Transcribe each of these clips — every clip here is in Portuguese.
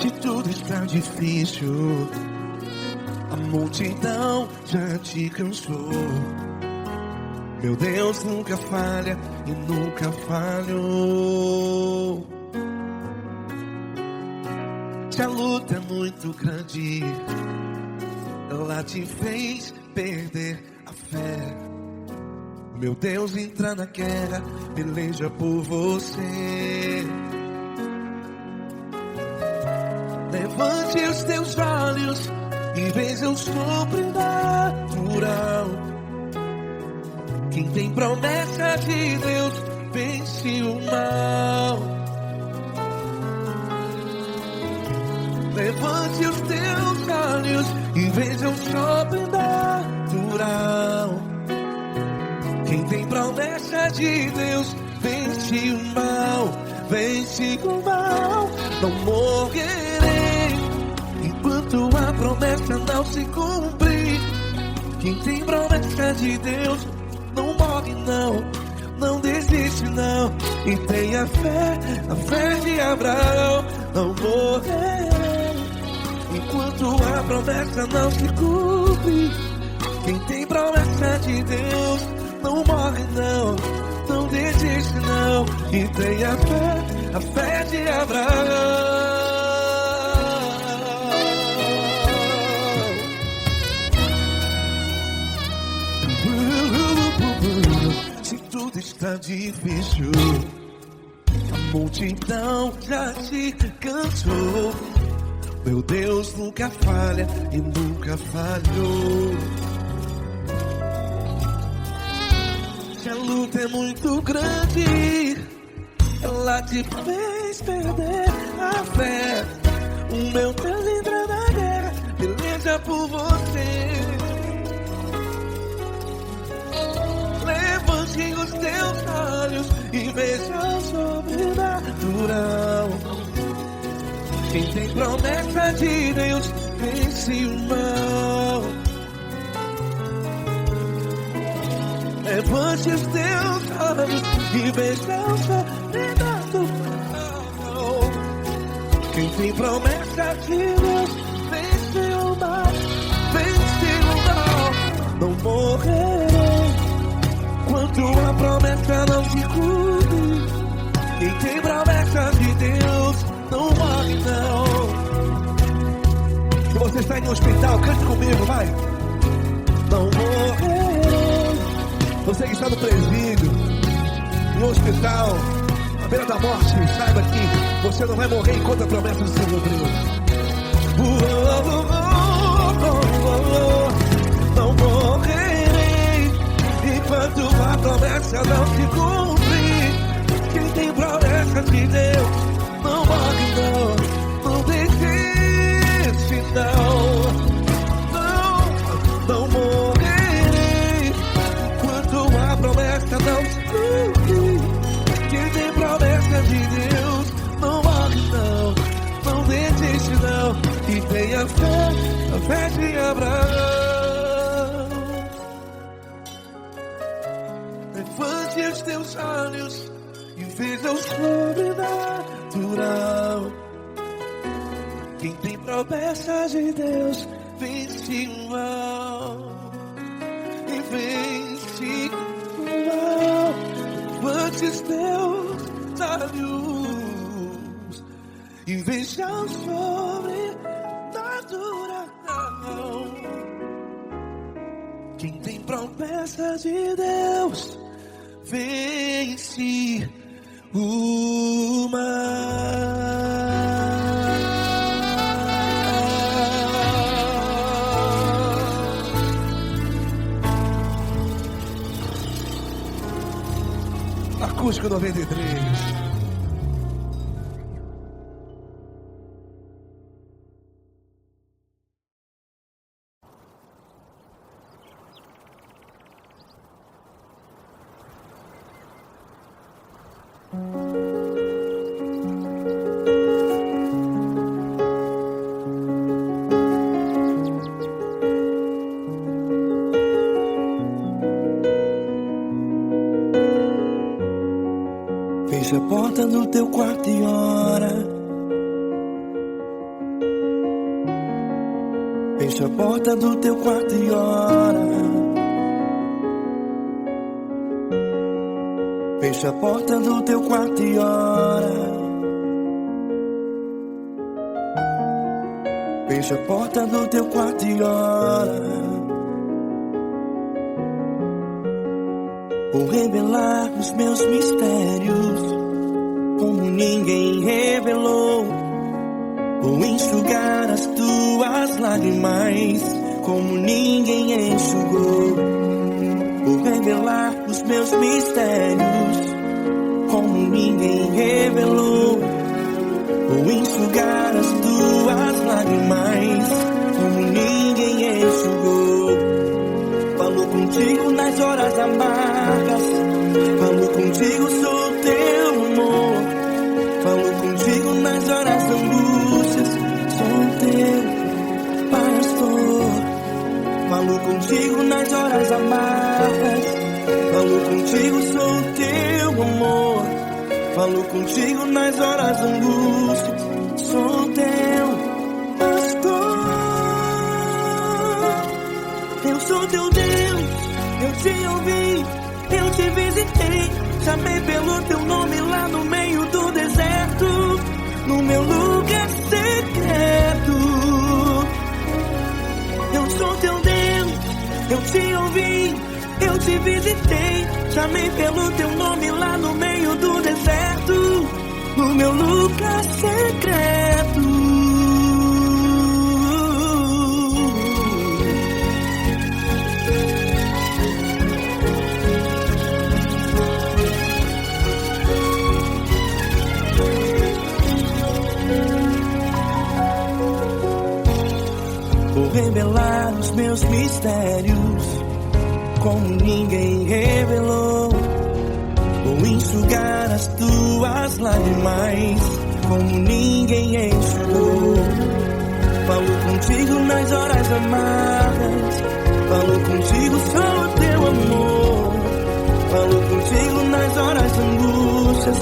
Se tudo está difícil, a multidão já te cansou. Meu Deus nunca falha e nunca falhou. Se a luta é muito grande, ela te fez perder a fé. Meu Deus entra na guerra, peleja por você. Levante os teus olhos e veja o sobrenatural. Quem tem promessa de Deus vence o mal. Levante os teus olhos e veja o sobrenatural. Quem tem promessa de Deus vence o mal. Vence o mal. Não morrerei enquanto a promessa não se cumprir. Quem tem promessa de Deus não morre não, não desiste não. E tenha fé, a fé de Abraão. Não morrerei enquanto a promessa não se cumpre. Quem tem promessa de Deus não morre não, não desiste não. E tenha fé, a fé de Abraão. Se tudo está difícil, a multidão já te cansou. Meu Deus nunca falha e nunca falhou. Se a luta é muito grande, ela te fez perder a fé. O meu Deus entra na guerra, peleja por você. Levante os teus olhos e veja o sobrenatural. Quem tem promessa de Deus vence o mal. Levante os teus olhos e veja o sobrenatural. Quem tem promessa de Deus vence o mal. Vence o mal. Não morrerei enquanto a promessa não se cumpre. Quem tem promessa de Deus não morre não. Se você está em um hospital, cante comigo, vai. Não morrerei. Você que está no presídio, no hospital, à beira da morte, saiba que você não vai morrer enquanto a promessa não se cumpriu. Não morrerei enquanto a promessa não se cumprir. Quem tem promessa de Deus não morre não, não desiste não. Não morrerei enquanto a promessa não se cumprir. Quem tem promessa de Deus não morre não, não desiste não. E tenha fé, a fé de Abraão. Levante os teus olhos e veja o sobrenatural. Quem tem promessa de Deus vence o mal. E vence o mal. Levante os teus olhos e veja o sobrenatural. Quem tem promessa de Deus vence o mal. Acústico 93. Fecha a porta do teu quarto e ora. Fecha a porta do teu quarto e ora. Fecha a porta do teu quarto e ora. Fecha a porta do teu quarto e ora. Vou revelar os meus mistérios como ninguém revelou. Vou enxugar as tuas lágrimas como ninguém enxugou. Vou revelar os meus mistérios como ninguém revelou. Vou enxugar as tuas lágrimas como ninguém enxugou. Falo contigo nas horas amargas, falo contigo, sou teu amor. Falo contigo nas horas da angústias, sou teu pastor. Falo contigo nas horas amargas, falo contigo, sou teu amor. Falo contigo nas horas da angústias, sou teu pastor. Eu sou teu Deus, eu te ouvi, eu te visitei. Chamei pelo teu nome lá no meio do deserto, no meu lugar secreto. Eu sou teu Deus, eu te ouvi, eu te visitei. Chamei pelo teu nome lá no meio do deserto, no meu lugar secreto. Vou revelar os meus mistérios como ninguém revelou. Vou enxugar as tuas lágrimas como ninguém enxugou. Falo contigo nas horas amargas, falo contigo, sou teu amor. Falo contigo nas horas de angústias,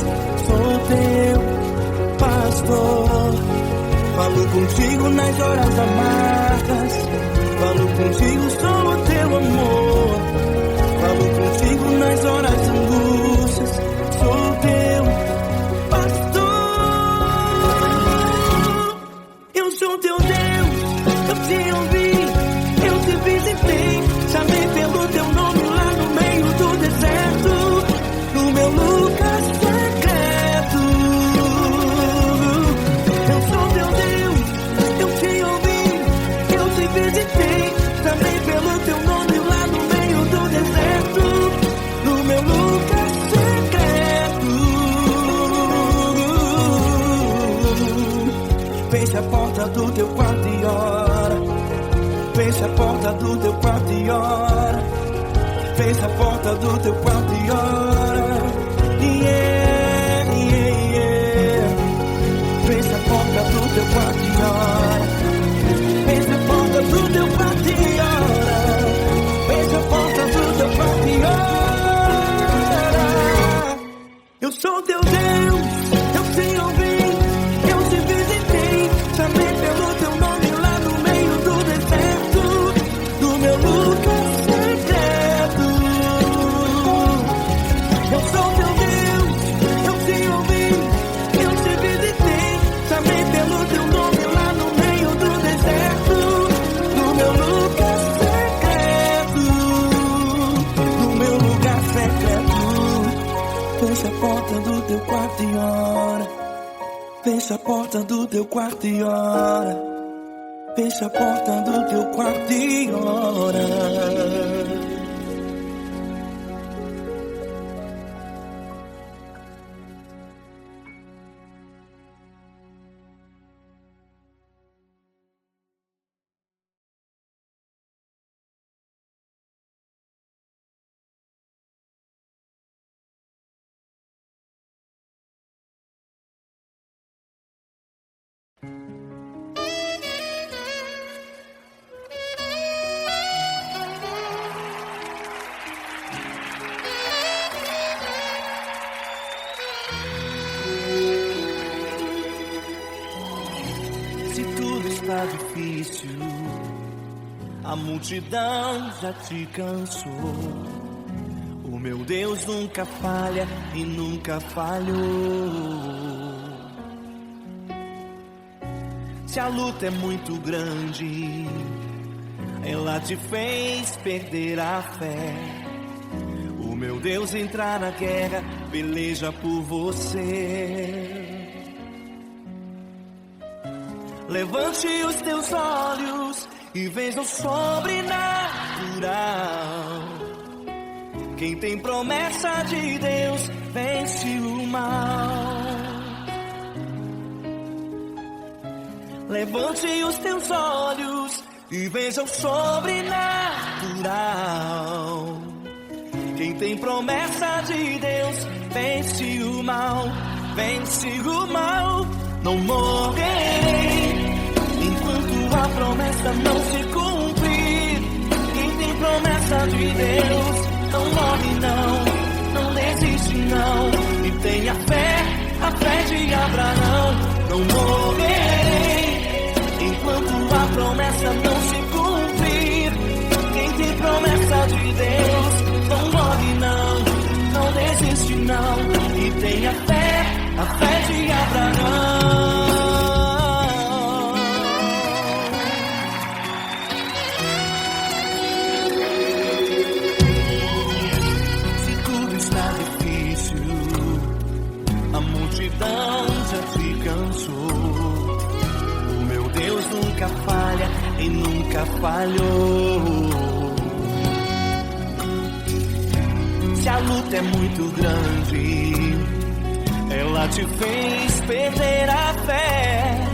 sou teu pastor. Falo contigo nas horas amargas, falo contigo, sou teu amor. Falo contigo nas horas de angústias, sou teu pastor. Eu sou teu Deus, eu te ouvi, eu te visitei. Chamei pelo teu nome lá no meio do deserto, no meu lugar secreto. Eu sou teu Deus, eu te ouvi, eu te visitei. Chamei pelo teu nome lá no meio do deserto, no meu lugar secreto. Fecha a porta do teu quarto e ora. Fecha a porta do teu quarto e ora. Fecha a porta do teu quarto e ora. Yeah, yeah, yeah. Fecha a porta do teu quarto e ora. Fecha a porta do teu quarto e ora. Fecha a porta do teu quarto e ora. Eu sou teu Deus, eu te ouvi, eu te visitei. Chamei pelo teu nome lá no meio do deserto, no meu lugar secreto. Eu sou teu Deus, eu te ouvi, eu te visitei. Chamei pelo teu nome lá no meio do deserto, no meu lugar secreto, no meu lugar secreto. Fecha a porta do teu quarto e ora. Fecha a porta do teu quarto e ora. Fecha a porta do teu quarto e ora. Se tudo está difícil, A multidão já te cansou. O meu Deus nunca falha e nunca falhou. Se a luta é muito grande, ela te fez perder a fé. O meu Deus entra na guerra, peleja por você. Levante os teus olhos e veja o sobrenatural. Quem tem promessa de Deus vence o mal. Levante os teus olhos e veja o sobrenatural. Quem tem promessa de Deus vence o mal, vence o mal. Não morrerei enquanto a promessa não se cumprir. Quem tem promessa de Deus não morre não desiste não. E tenha fé, a fé de Abraão. Não morrerei enquanto a promessa não se cumprir. Quem tem promessa de Deus não morre não desiste não. E tenha fé, a fé de Abraão. Se tudo está difícil, a multidão já te cansou. O meu Deus nunca falha e nunca falhou. Se a luta é muito grande, ela te fez perder a fé.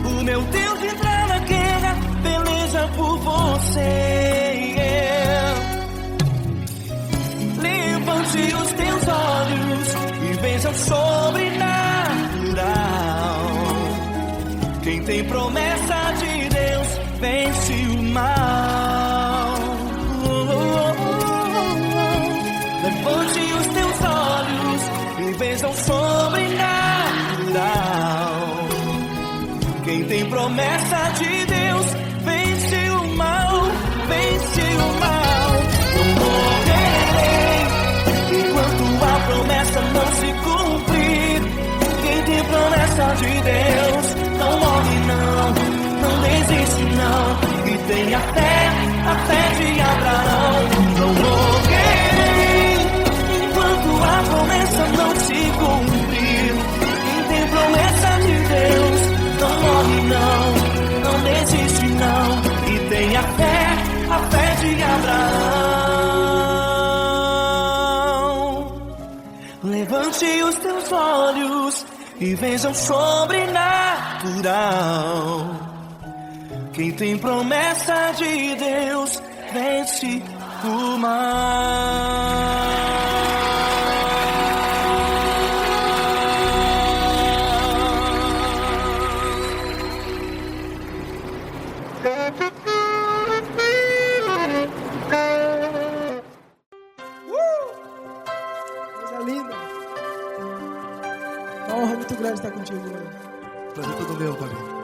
O meu Deus entra na guerra, peleja por você. Levante os teus olhos e veja o sobrenatural. Quem tem promessa de Deus vence o mal. Levante os teus olhos e veja o sobrenatural. Quem tem promessa de Deus vence o mal, vence o mal. Não morrerei enquanto a promessa não se cumprir. Quem tem promessa de Deus não morre não desiste não. E tenha fé, a fé de Abraão. Não morrerei enquanto a promessa não se cumprir. Quem tem promessa de Deus não morre não desiste não. E tenha fé, a fé de Abraão. Levante os teus olhos e veja o sobrenatural. Quem tem promessa de Deus vence o mal. Coisa linda. Uma honra muito grande estar contigo, Lula. Prazer todo meu, Fabinho.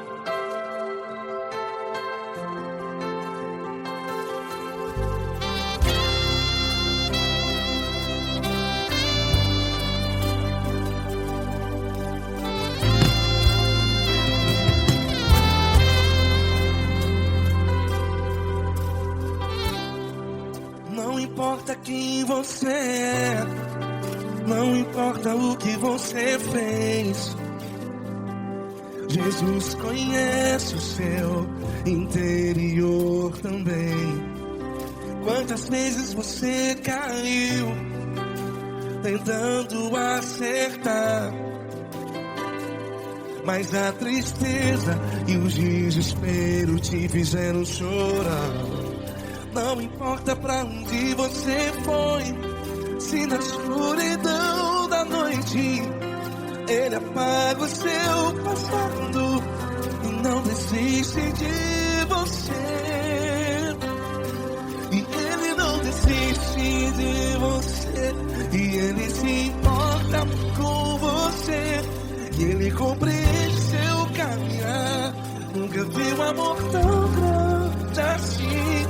Não importa quem você é, não importa o que você fez, Jesus conhece o seu interior também. Quantas vezes você caiu tentando acertar, mas a tristeza e o desespero te fizeram chorar. Não importa pra onde você foi, se na escuridão da noite Ele apaga o seu passado e não desiste de você. E Ele não desiste de você, e Ele se importa com você, e Ele compreende seu caminhar. Nunca vi um amor tão grande assim.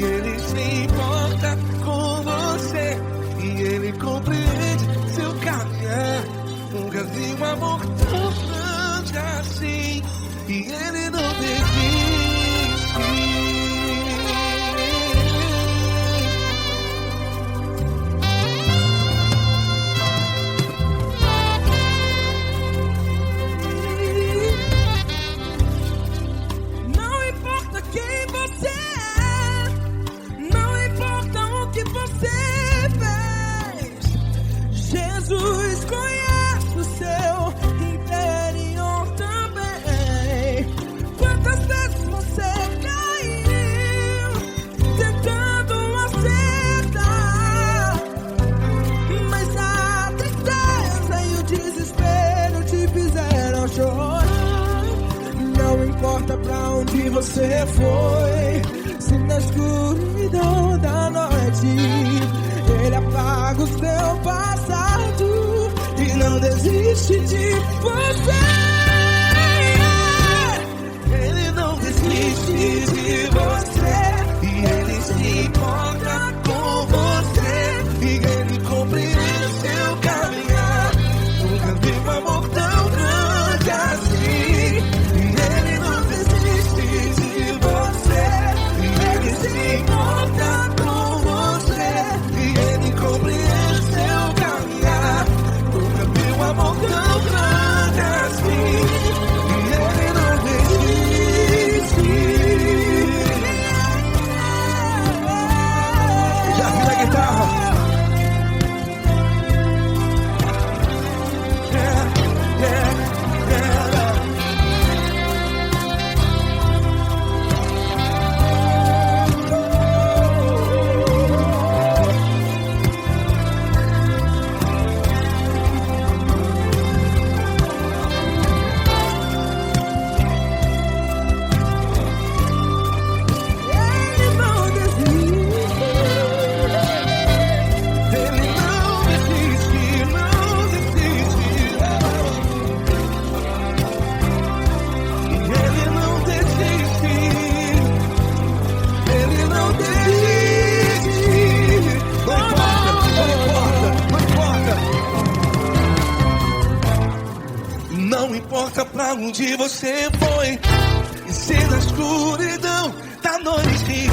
e Ele se importa com você, e Ele compreende seu caminhar. Nunca vi um amor tão grande assim, e Ele não desiste. Jesus conhece o seu interior também. Quantas vezes você caiu tentando acertar, mas a tristeza e o desespero te fizeram chorar. Não importa pra onde você foi, se na escuridão da noite Ele apaga o seu passado e não desiste de você. Ele não desiste de você, e Ele se importa com você, e Ele compreende seu caminhar. Nunca vi um amor tão grande assim, e Ele não desiste de você, e Ele se importa com você, e Ele compreende seu caminhar. Nunca vi um amor tão grande assim, e Ele não desiste. Já vi na guitarra. Não importa pra onde você foi, e se na escuridão da noite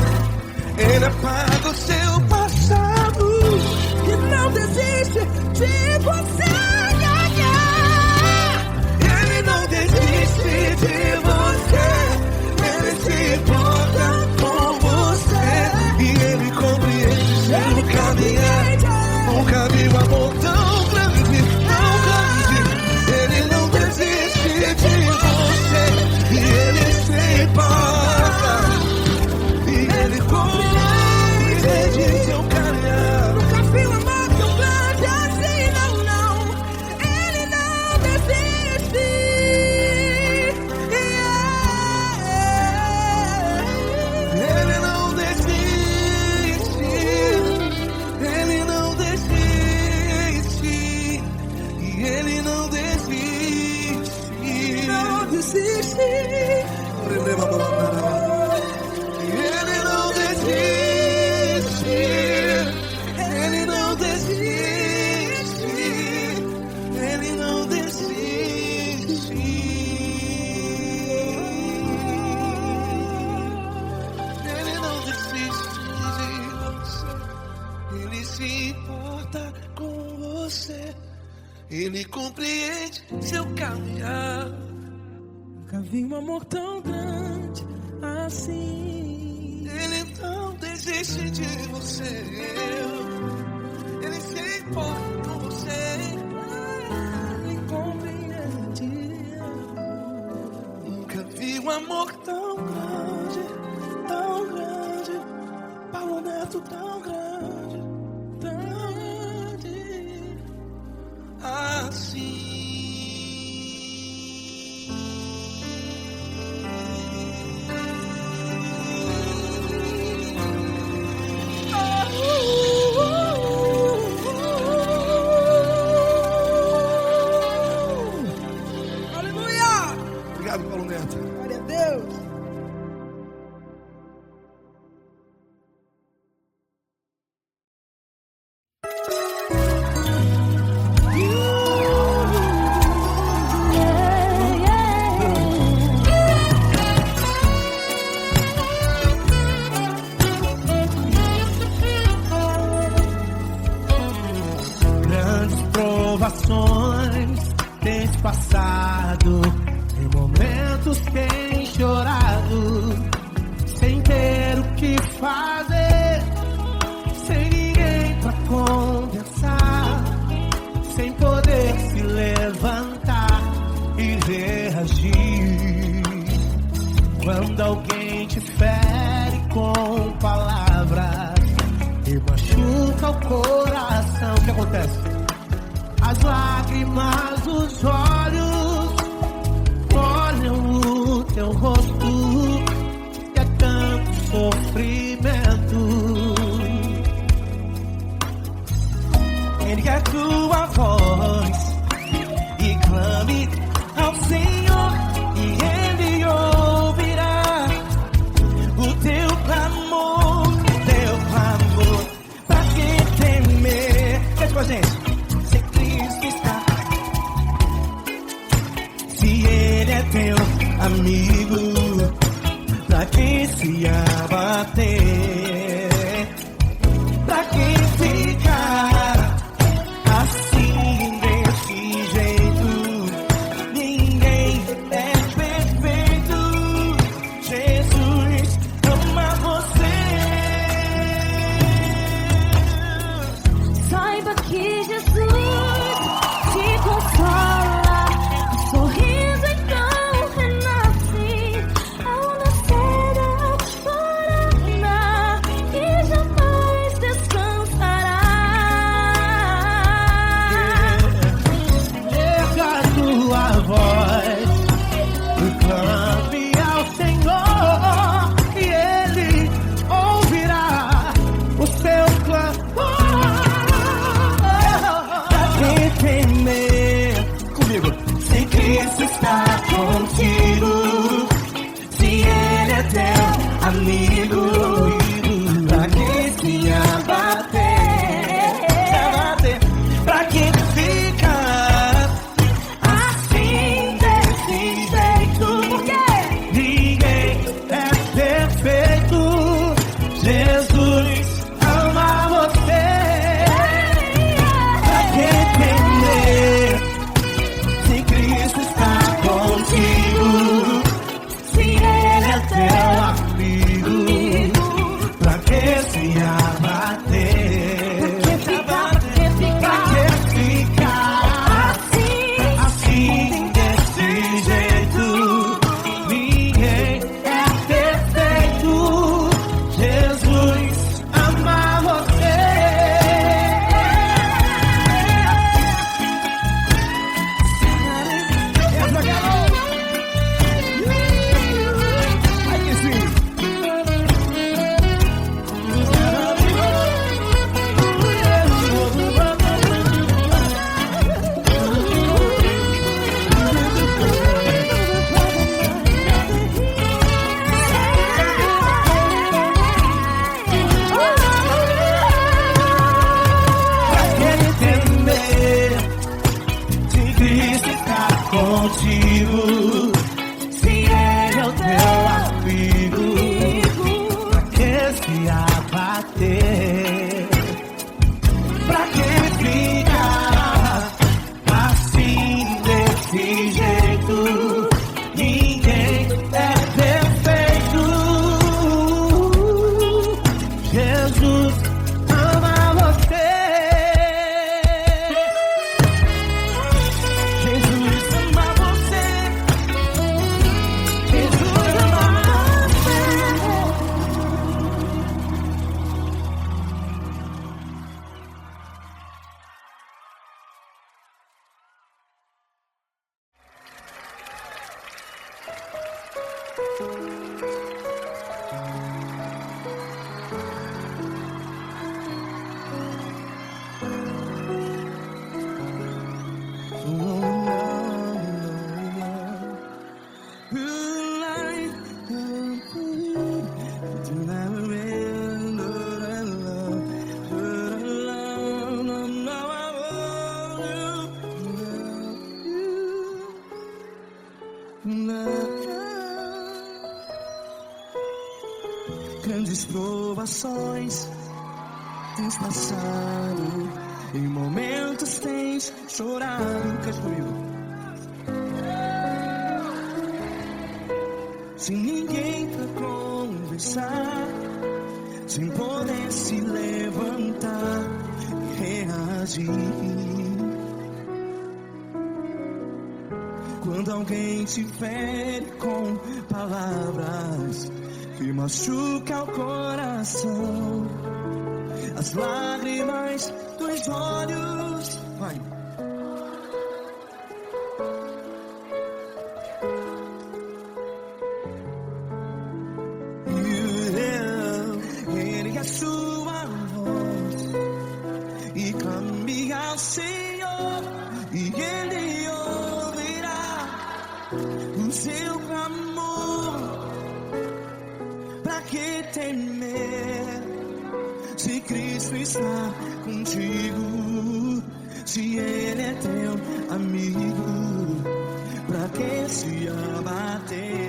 Ele apaga o seu passado E não desiste de você. Ele não desiste de você, Ele se importa com você, e Ele compreende seu caminhar. Nunca vi um amor tão grande, tão grande. Ele não desiste de você, e Ele se importa, e Ele compreende seu caminhar. Nunca vi um amor tão grande assim, não, não. Ele não desiste. Ele não desiste, Ele não desiste, e Ele não desiste. Não desiste. Ele não desiste, Ele não desiste, Ele não desiste. Ele não desiste de você, Ele se importa com você, Ele compreende seu caminhar. Nunca vi um amor tão grande assim. Ele não desiste de você, Ele se importa com você, Ele compreende. nunca vi um amor tão grande, Paulo Neto tão grande, assim. Aleluia! Obrigado, Paulo Neto. Glória a Deus. provações tens passado, em momentos tens chorado, sem ter o que fazer, sem ninguém pra conversar, sem poder se levantar e reagir. Quando alguém te fere com palavras e machuca o coração, o que acontece? As lágrimas dos olhos molham o teu rosto, e é tanto sofrimento. Ergue a tua voz e clame ao Senhor, e Ele ouvirá o teu clamor, pra que temer? Faz com a gente. Se Cristo está, se Ele é teu amigo, pra que se abater? Pra que ficar assim desse jeito? Ninguém é perfeito. Jesus ama você. Saiba que Jesus te consola, o sorriso então renasce ao nascer da aurora que jamais descansará. Erga a tua voz e clame ao Senhor, e Ele ouvirá o seu clamor. Pra que temer? Comigo. Se Cristo está contigo, se Ele é teu amigo, pra que se abater? Pra que ficar assim desse jeito? Ninguém é perfeito. Jesus ama você. Pra que temer? Se Cristo está contigo, se Ele é teu amigo, pra que se abater? Pra que ficar assim desse jeito? Ninguém é perfeito. Jesus ama você. Essa garota. Aí que sim. Pra que temer? Se Cristo está contigo, se Ele é o teu amigo, pra que se abater? Pra que ficar assim desse jeito? Ninguém é perfeito. Jesus ama você. Jesus ama você. Jesus ama você. Grandes provações tens passado, Em momentos tens chorado. Cante comigo. Sem ninguém pra conversar, sem poder se levantar e reagir. Quando alguém te fere com palavras que machuca o coração, as lágrimas dos olhos, vai. Ergue a sua voz e clame ao Senhor, e Ele ouvirá o seu clamor. Pra que temer, se Cristo está contigo? Se Ele é teu amigo, pra que se abater?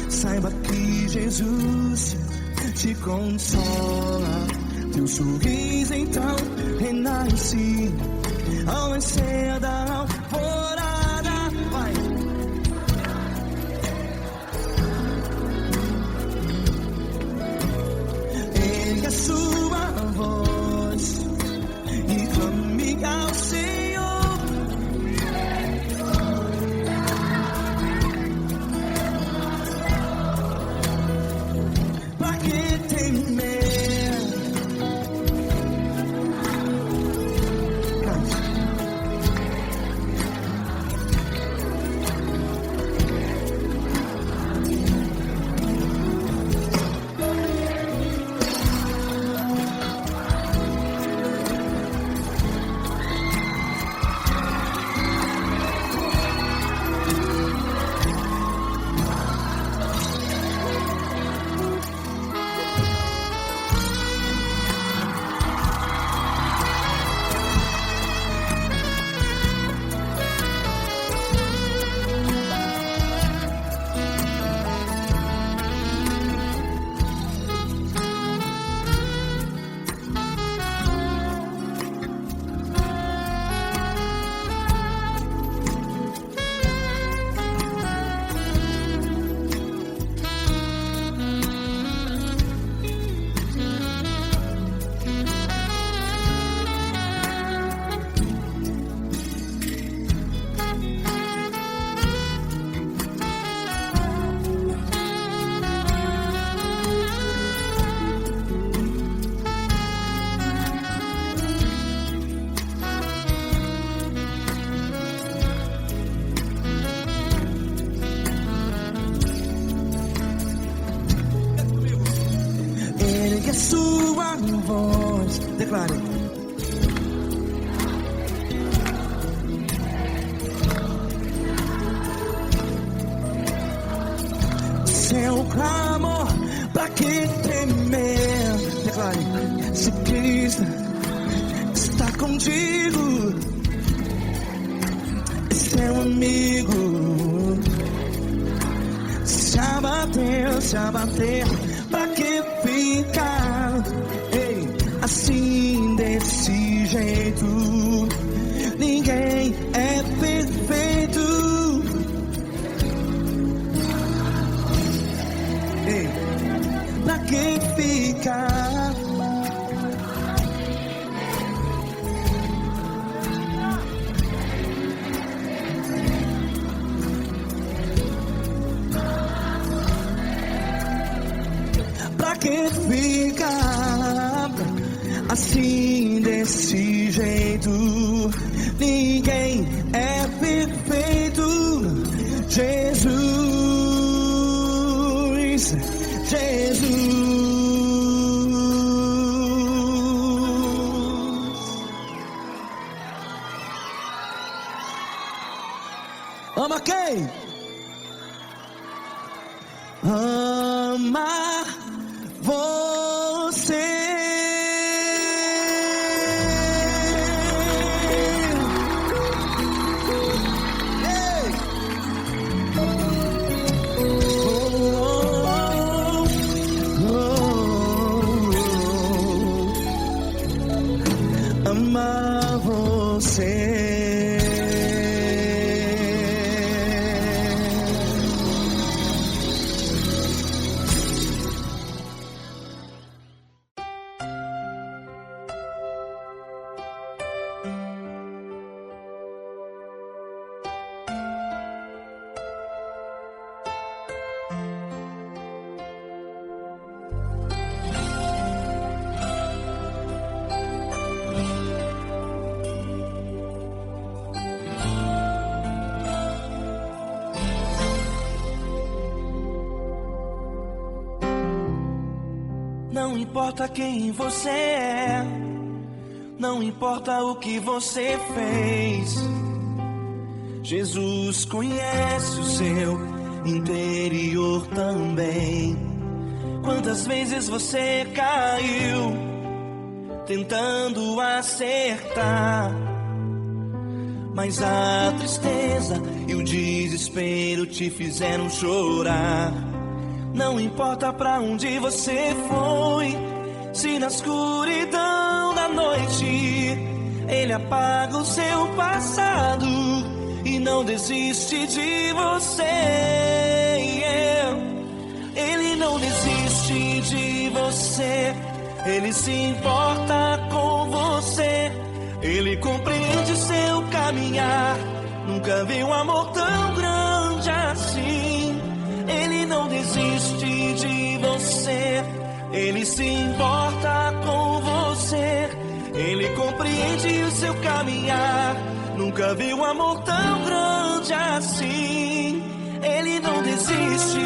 Saiba que Jesus te consola, teu sorriso então renasce ao nascer da alvorada. Vai. Ergue a sua voz e clame ao Senhor. Ergue a sua voz, declare. Seu clamor, pra que temer? Declare. Se Cristo está contigo, é seu amigo. Se abater, pra que ficar assim desse jeito? Ninguém é perfeito. Pra que ficar? Pra que ficar assim desse jeito? Ninguém é perfeito. Jesus. Ama quem? Amar você. Ei. Amar você. Não importa quem você é, não importa o que você fez, Jesus conhece o seu interior também. Quantas vezes você caiu, tentando acertar, mas a tristeza e o desespero te fizeram chorar. Não importa pra onde você foi, se na escuridão da noite Ele apaga o seu passado e não desiste de você. Ele não desiste de você, Ele se importa com você, Ele compreende seu caminhar. Nunca vi um amor tão grande assim. Ele não desiste de você, Ele se importa com você, Ele compreende o seu caminhar. Nunca vi um amor tão grande assim. Ele não desiste.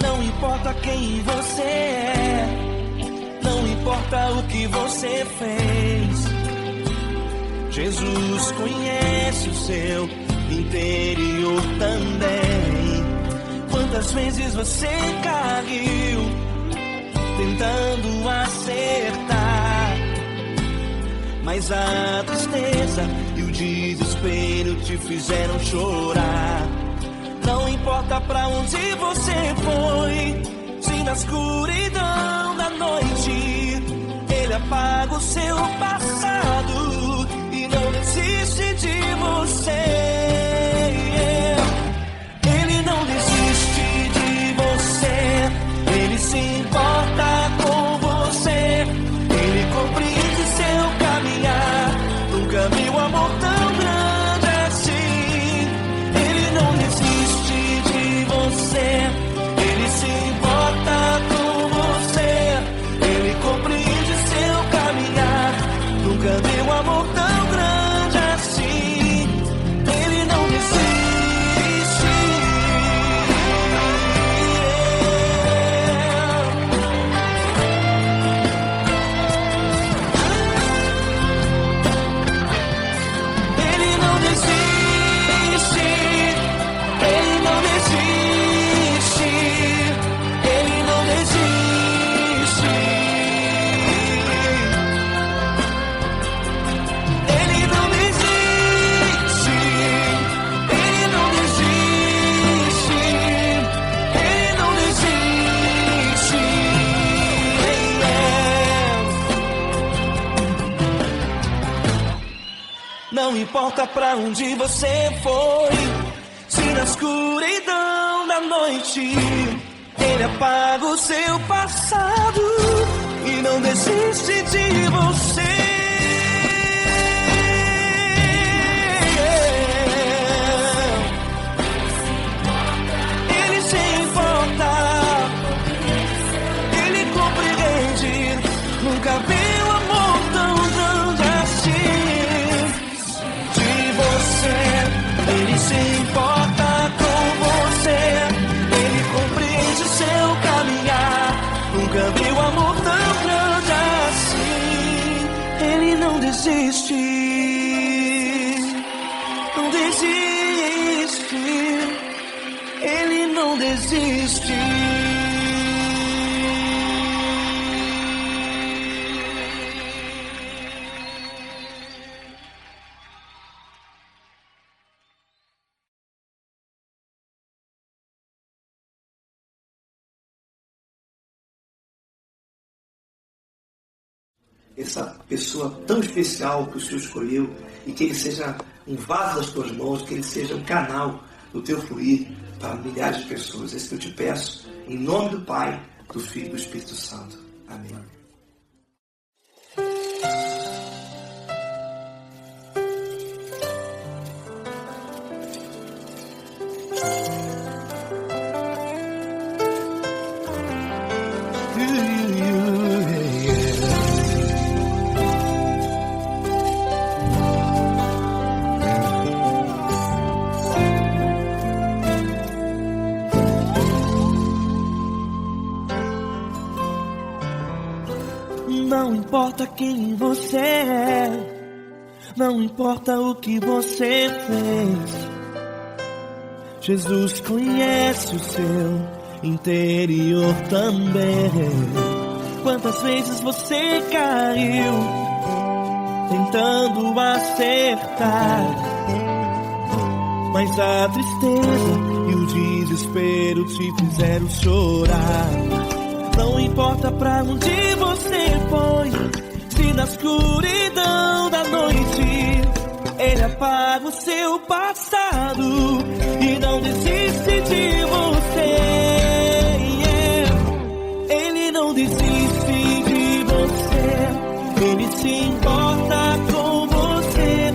Não importa quem você é, não importa o que você fez, Jesus conhece o seu interior também. Quantas vezes você caiu, tentando acertar, mas a tristeza e o desespero te fizeram chorar. Não importa pra onde você foi, se na escuridão da noite Ele apaga o seu passado e não desiste de você. Ele não desiste de você, Ele se importa com você, Ele compreende seu caminhar. Nunca vi um amor tão grande assim. Ele não desiste de você, Ele se importa com você, Ele compreende seu caminhar. Nunca vi um amor tão grande assim. Ele não desiste. Ele não desiste. Ele não desiste. Ele não desiste. Ele não desiste. Ele não desiste. Ele não desiste. Não importa pra onde você foi, se na escuridão da noite Ele apaga o seu passado e não desiste de você. Ele se importa, Ele Nunca vi um amor tão grande assim. De você, ele se importa com você, ele compreende seu caminhar. Nunca vi um amor tão grande assim. Ele não desiste, não desiste, ele não desiste. Essa pessoa tão especial que o Senhor escolheu, e que ele seja um vaso das tuas mãos, que ele seja um canal do teu fluir para milhares de pessoas. É isso que eu te peço, em nome do Pai, do Filho e do Espírito Santo. Amém. Não importa quem você é, não importa o que você fez, Jesus conhece o seu interior também. Quantas vezes você caiu tentando acertar, mas a tristeza e o desespero te fizeram chorar. Não importa pra onde você foi, se na escuridão da noite ele apaga o seu passado e não desiste de você. Ele não desiste de você, ele se importa com você,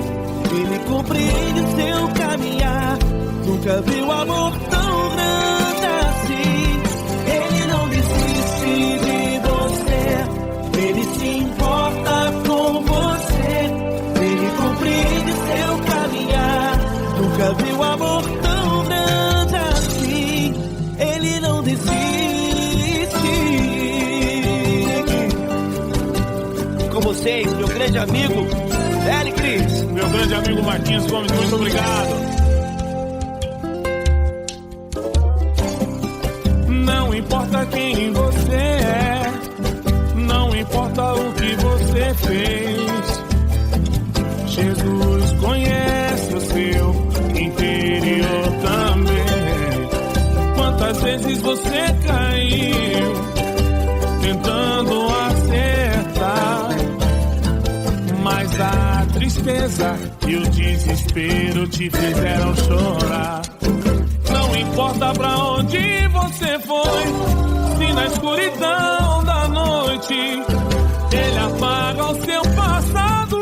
ele compreende o seu caminhar. Nunca viu amor tão grande assim. Ele não desiste de você, ele se importa com você, ele compreende seu caminhar. Nunca viu amor tão grande assim. Ele não desiste. Com vocês, meu grande amigo L. Cris. Meu grande amigo Marquinhos Gomes, muito obrigado. Não importa quem você é, não importa o que você fez, Jesus conhece o seu interior também. Quantas vezes você caiu tentando acertar, mas a tristeza e o desespero te fizeram chorar. Não importa pra onde você foi, se na escuridão da noite ele apaga o seu passado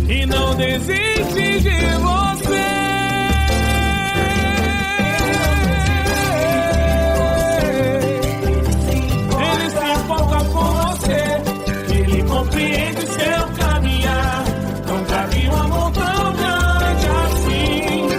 e não desiste de você. Ele se importa com você, ele compreende seu caminhar. Nunca vi um amor tão grande assim.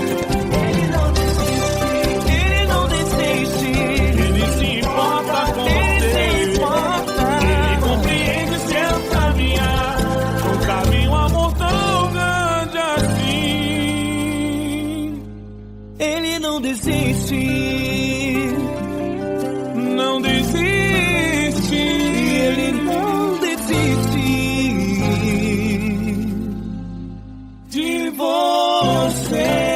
Ele não desiste, não desiste, ele não desiste de você.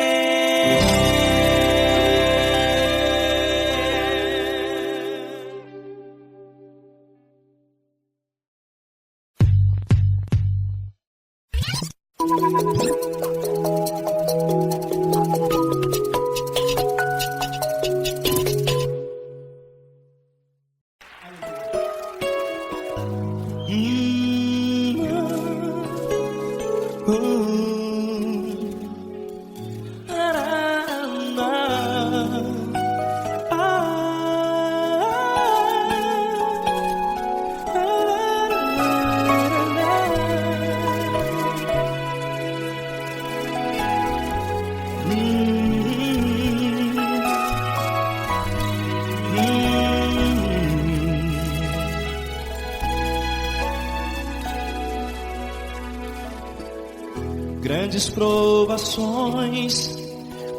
Grandes provações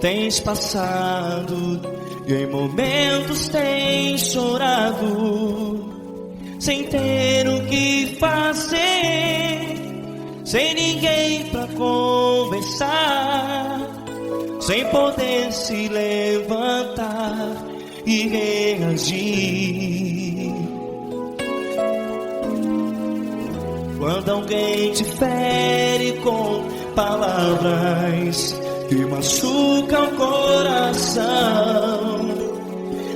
tens passado, e em momentos tens chorado, sem ter o que fazer, sem ninguém pra conversar, sem poder se levantar e reagir. Quando alguém te fere com palavras que machucam o coração,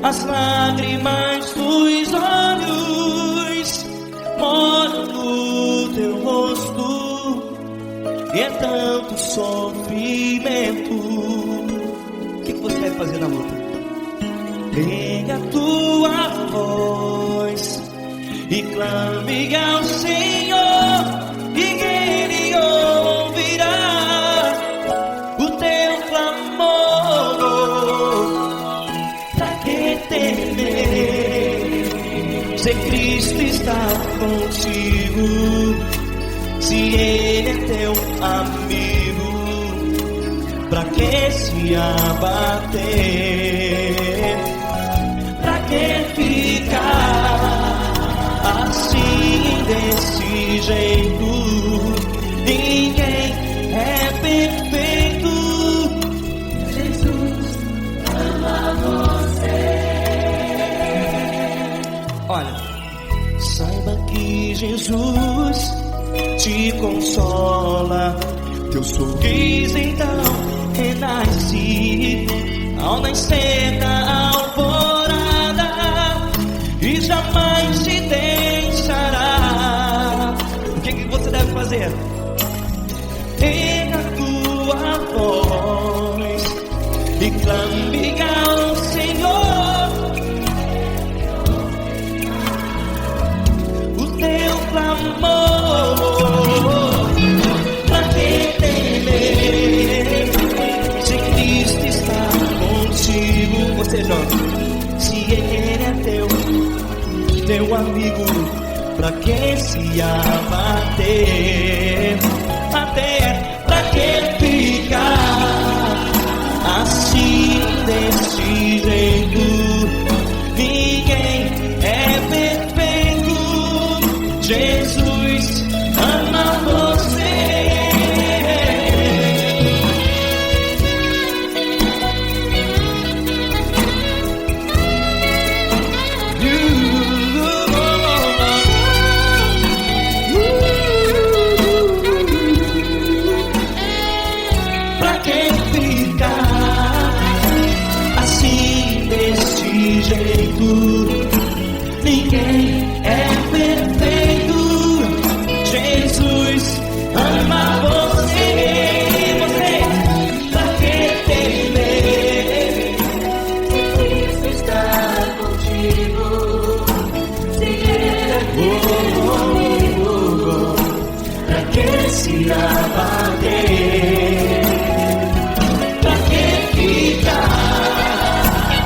as lágrimas dos olhos molham no teu rosto, e é tanto sofrimento. O que você deve fazer na luta? Erga a tua voz e clame ao Senhor, e Ele ouvirá o teu clamor. Pra que temer, se Cristo está contigo, se Ele é teu amigo? Pra que se abater? Pra que ficar assim, desse jeito? Ninguém é perfeito. Jesus ama você. Olha, saiba que Jesus te consola, teu sorriso então renasce ao nascer da alvorada, e jamais te deixará. O que você deve fazer? Erga a tua voz e clame ao Senhor, o teu clamor. Pra que temer, se Cristo está contigo? Você jovem, se Ele é teu amigo, pra que se abater? Pra que ficar assim, desse jeito? Ninguém é perfeito. Jesus ama você. Ninguém é perfeito. Jesus ama você. Pra que temer, se Cristo está contigo, se Ele é teu amigo? Pra que se abater? Pra que ficar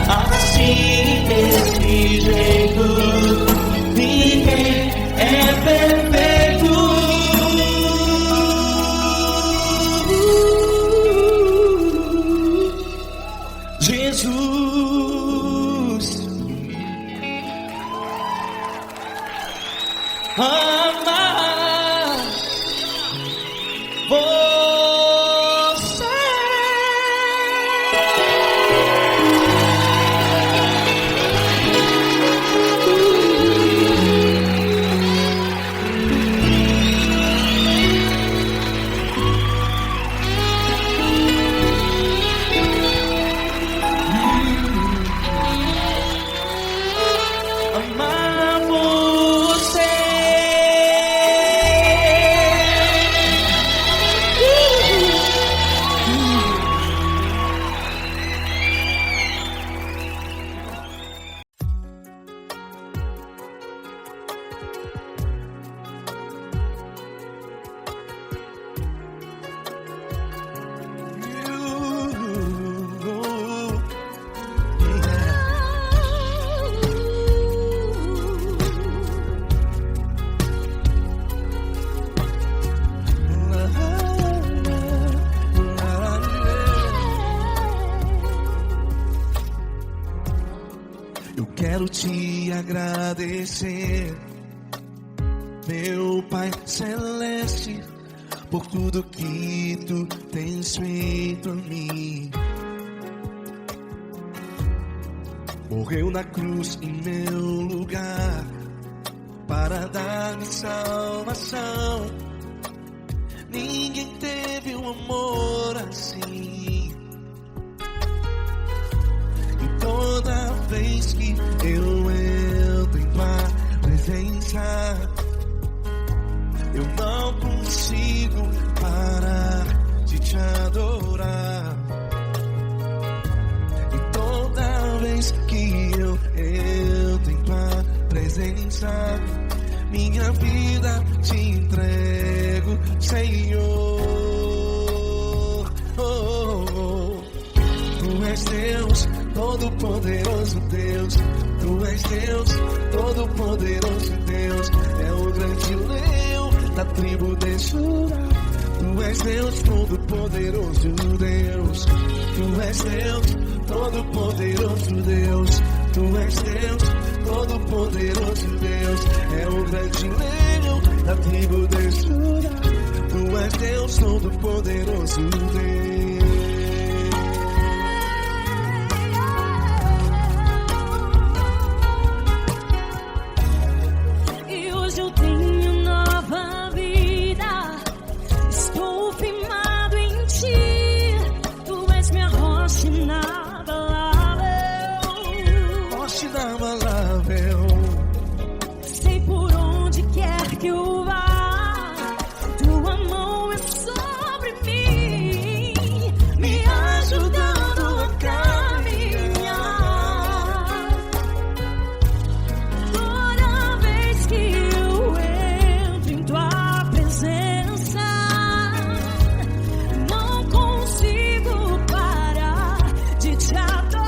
assim, desse jeito? Ninguém é perfeito. Jesus ama você. Amar você. te agradecer, meu Pai Celeste, por tudo que tu tens feito a mim. Morreu na cruz em meu lugar para dar-me salvação. Ninguém teve um amor assim. E toda vez que eu entro em tua presença, eu não consigo parar de te adorar. E toda vez que eu entro em tua presença, minha vida te entrego, Senhor. Tu és Deus, todo-poderoso Deus. Tu és Deus, todo-poderoso Deus. É o grande leão da tribo de Judá. Tu és Deus, todo-poderoso Deus. Tu és Deus, todo-poderoso Deus. Tu és Deus, todo-poderoso Deus. É o grande leão da tribo de Judá. Tu és Deus, todo-poderoso Deus. Sei por onde quer que eu vá, tua mão é sobre mim, me ajudando a caminhar. Toda vez que eu entro em tua presença, não consigo parar de te adorar.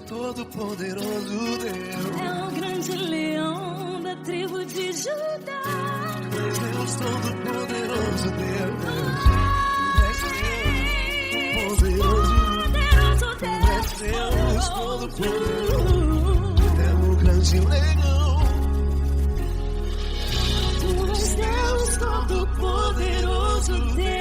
Todo-poderoso Deus. É o grande leão da tribo de Judá. Tu és Deus, todo-poderoso Deus. Tu és Deus, todo-poderoso. É o grande leão. Tu és Deus, todo-poderoso Deus.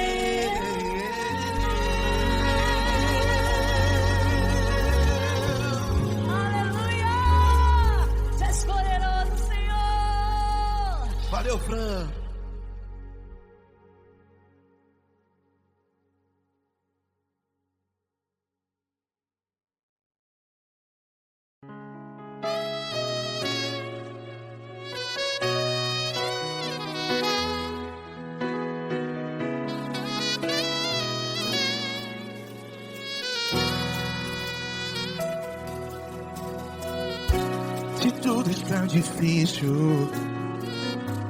Valeu, Fran. Se tudo está difícil,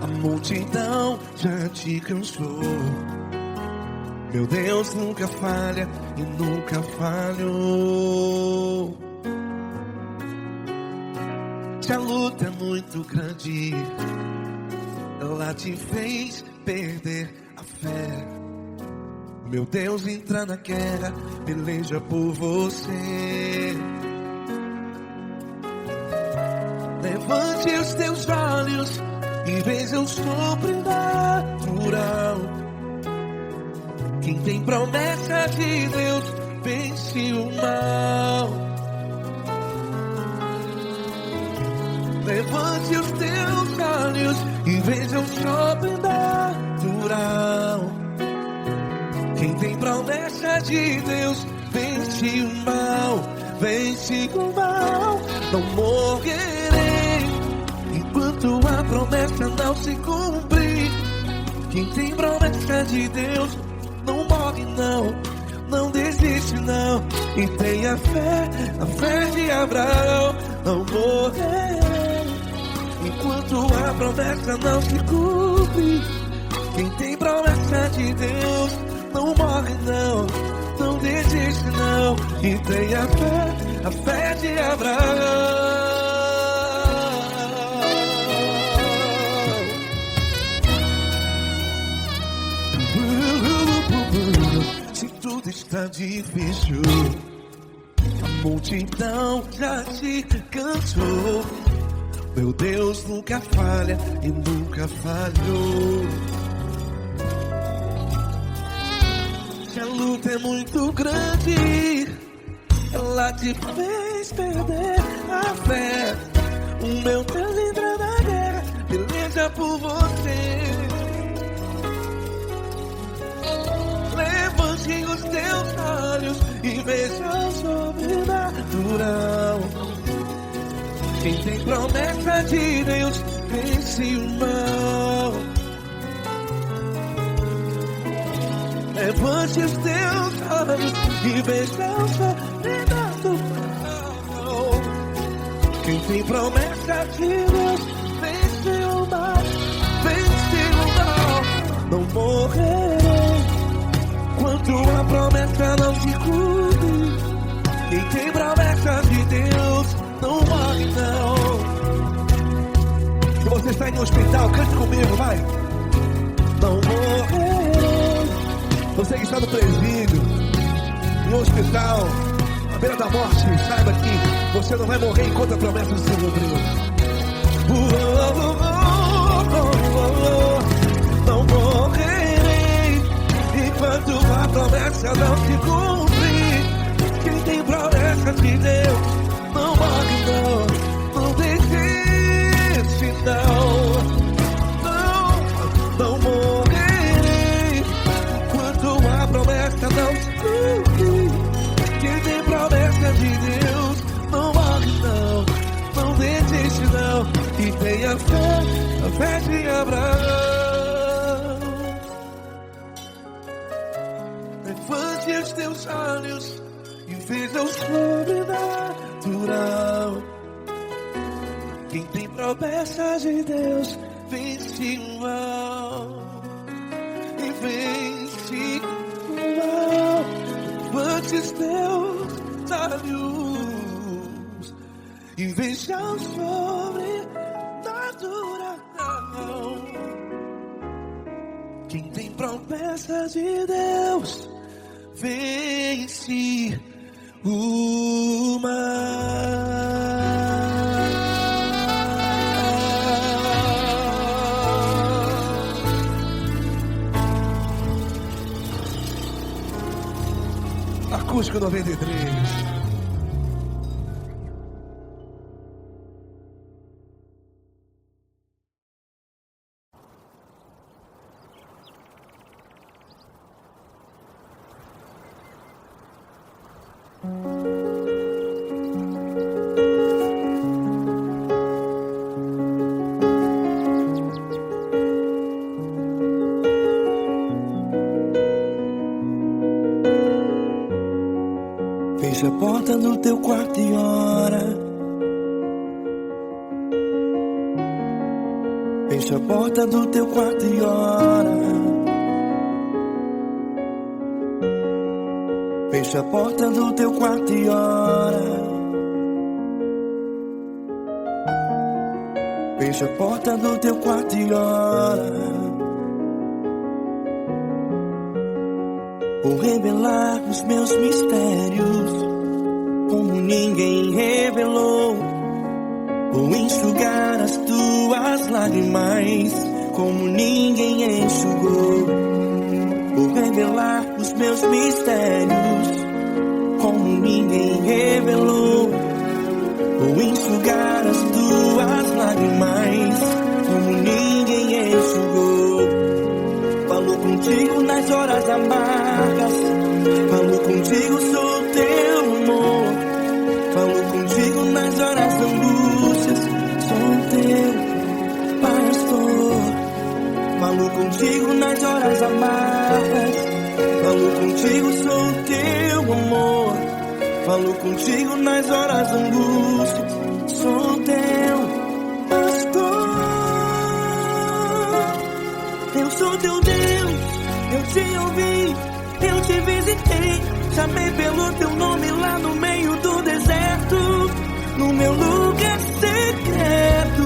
a multidão já te cansou. Meu Deus nunca falha e nunca falhou. Se a luta é muito grande, ela te fez perder a fé. Meu Deus entra na guerra, peleja por você. Levante os teus olhos e veja o sobrenatural. Quem tem promessa de Deus vence o mal. Levante os teus olhos e veja o sobrenatural. Quem tem promessa de Deus vence o mal. Vence o mal. Não morrerei enquanto a promessa não se cumprir. Quem tem promessa de Deus não morre não, não desiste não. E tenha fé, a fé de Abraão. Não morrerei enquanto a promessa não se cumpre. Quem tem promessa de Deus não morre não, não desiste não. E tenha fé, a fé de Abraão. Se tudo está difícil, a multidão já te cansou. Meu Deus nunca falha e nunca falhou. Se a luta é muito grande, ela te fez perder a fé. O meu Deus entra na guerra, peleja por você. Levante os teus olhos e veja o sobrenatural. Quem tem promessa de Deus vence o mal. Levante os teus olhos e veja o sobrenatural. Quem tem promessa de Deus vence o mal. Vence o mal. Não morrerei enquanto a promessa não se cumpre. Quem tem promessa de Deus não morre não. Se você está em um hospital, cante comigo, vai. Não morrerei. Você que está no presídio, em um hospital, à beira da morte, saiba que você não vai morrer enquanto a promessa não se cumpriu. Não morrerei enquanto a promessa não se cumprir. Quem tem promessa de Deus não morre não, não desiste não. Não morrerei enquanto a promessa não se cumprir. Quem tem promessa de Deus não morre não, não desiste não. E tenha fé, a fé de Abraão. Levante os teus olhos e veja o sobrenatural. Quem tem promessa de Deus vence o mal. E vence o mal. Levante os teus olhos e veja o sobrenatural. Quem tem promessa de Deus vence o mal. Acústico 93. Fecha a porta do teu quarto e ora. Fecha a porta do teu quarto e ora. Fecha a porta do teu quarto e ora. Fecha a porta do teu quarto e ora. Vou revelar os meus mistérios como ninguém revelou. Vou enxugar as tuas lágrimas como ninguém enxugou. Vou revelar os meus mistérios como ninguém revelou. Vou enxugar as tuas lágrimas como ninguém enxugou. Falo contigo nas horas amargas, falo contigo, sou teu amor. Falo contigo nas horas da angústias, sou teu pastor. Falo contigo nas horas amargas, falo contigo, sou teu amor. Falo contigo nas horas da angústia, sou teu pastor. Eu sou teu Deus, eu te ouvi, eu te visitei. Chamei pelo teu nome lá no meio do deserto, no meu lugar secreto.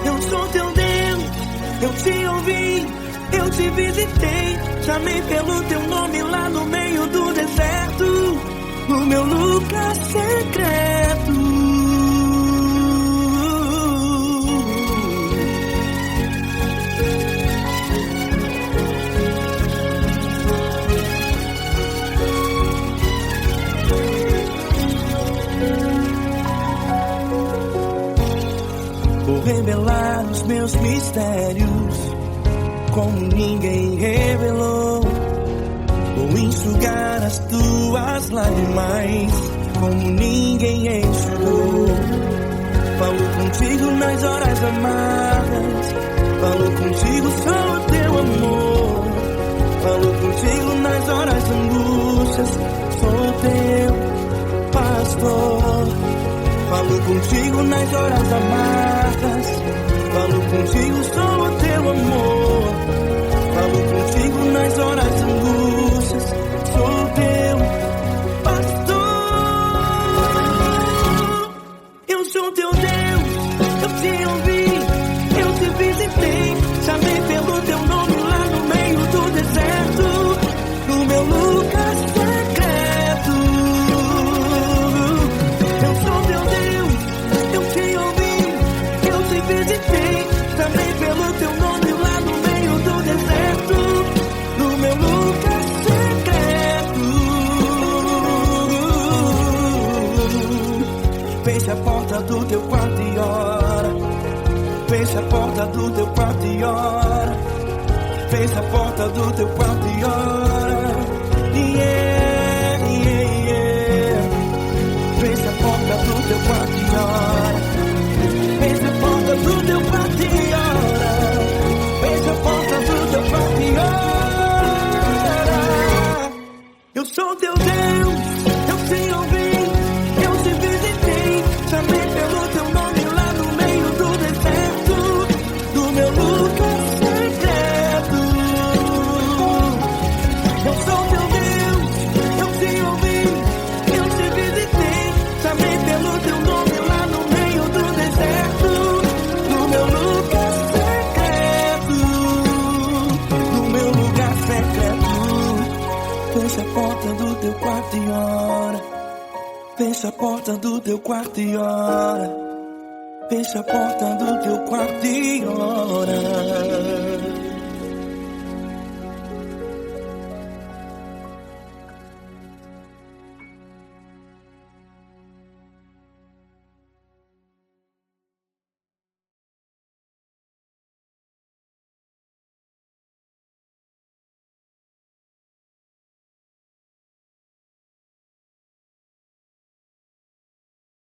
Eu sou teu Deus, eu te ouvi, eu te visitei. Chamei pelo teu nome lá no meio do deserto, no meu lugar secreto. Vou revelar os meus mistérios como ninguém revelou. Vou enxugar as tuas lágrimas como ninguém enxugou. Falo contigo nas horas amargas, falo contigo, sou teu amor. Falo contigo nas horas de angústias, sou teu pastor. Falo contigo nas horas amargas, falo contigo, sou teu amor. Falo contigo nas horas de angústias, sou teu pastor. Eu sou teu Deus, eu te ouvi, eu te visitei. Chamei pelo teu nome lá no meio do deserto, no meu lugar secreto. Eu sou teu Deus, eu te ouvi, eu te visitei. Chamei pelo teu nome lá no meio do deserto, no meu lugar secreto. Fecha a porta do teu quarto e ora. Fecha a porta do teu quarto e ora. Fecha a porta do teu quarto e ora. Yeah, yeah, yeah. Fecha a porta do teu quarto e ora. Fecha a porta do teu quarto e ora. Fecha a porta do teu quarto e ora. Eu sou teu Deus, eu te ouvi, eu te visitei. Chamei pelo teu nome lá no meio do deserto, do meu lugar secreto. Eu sou teu Deus, eu te ouvi, eu te visitei. Chamei pelo teu nome lá no meio do deserto, no meu lugar secreto, no meu lugar secreto. Fecha a porta do teu quarto e ora. Fecha a porta do teu quarto e ora. Fecha a porta do teu quarto e ora.